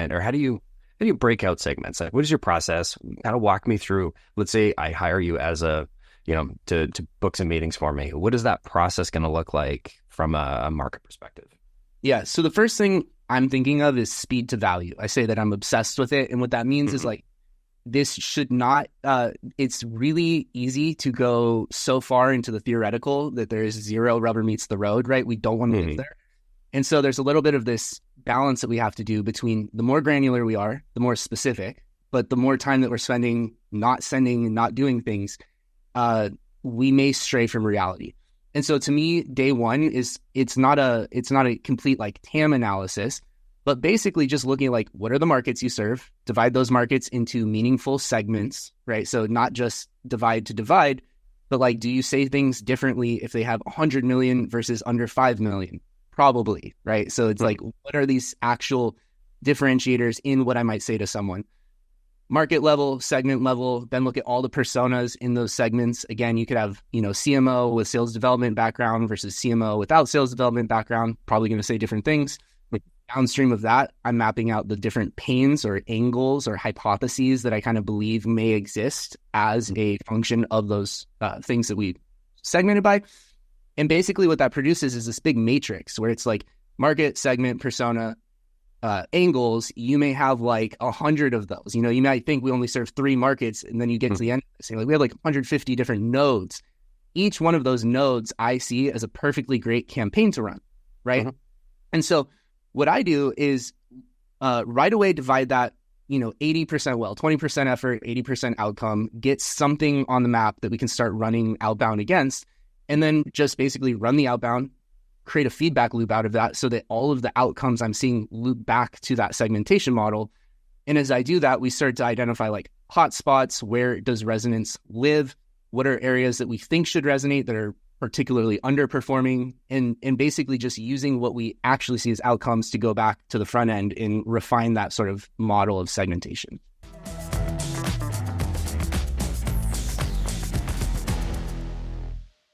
segment, or how do you break out segments? Like, what is your process? Kind of walk me through. Let's say I hire you as to book some meetings for me. What is that process going to look like from a market perspective? Yeah. So the first thing I'm thinking of is speed to value. I say that I'm obsessed with it. And what that means is like, this should not, it's really easy to go so far into the theoretical that there is zero rubber meets the road, right? We don't want to live there. And so there's a little bit of this balance that we have to do between the more granular we are, the more specific, but the more time that we're spending not sending and not doing things, we may stray from reality. And so to me, day one is it's not a complete like TAM analysis, but basically just looking at like, what are the markets you serve? Divide those markets into meaningful segments, right? So not just divide to divide, but like, do you say things differently if they have 100 million versus under 5 million? Probably, right? So it's like, what are these actual differentiators in what I might say to someone? Market level, segment level, then look at all the personas in those segments. Again, you could have, CMO with sales development background versus CMO without sales development background, probably going to say different things. Downstream of that, I'm mapping out the different pains or angles or hypotheses that I kind of believe may exist as a function of those things that we segmented by. And basically what that produces is this big matrix where it's like market, segment, persona, angles. You may have like 100 of those. You might think we only serve 3 markets, and then you get to the end of this, like we have like 150 different nodes. Each one of those nodes I see as a perfectly great campaign to run, right? And so what I do is right away divide that, 80% well, 20% effort, 80% outcome, get something on the map that we can start running outbound against, and then just basically run the outbound, create a feedback loop out of that so that all of the outcomes I'm seeing loop back to that segmentation model. And as I do that, we start to identify like hotspots. Where does resonance live? What are areas that we think should resonate that are particularly underperforming? And basically just using what we actually see as outcomes to go back to the front end and refine that sort of model of segmentation.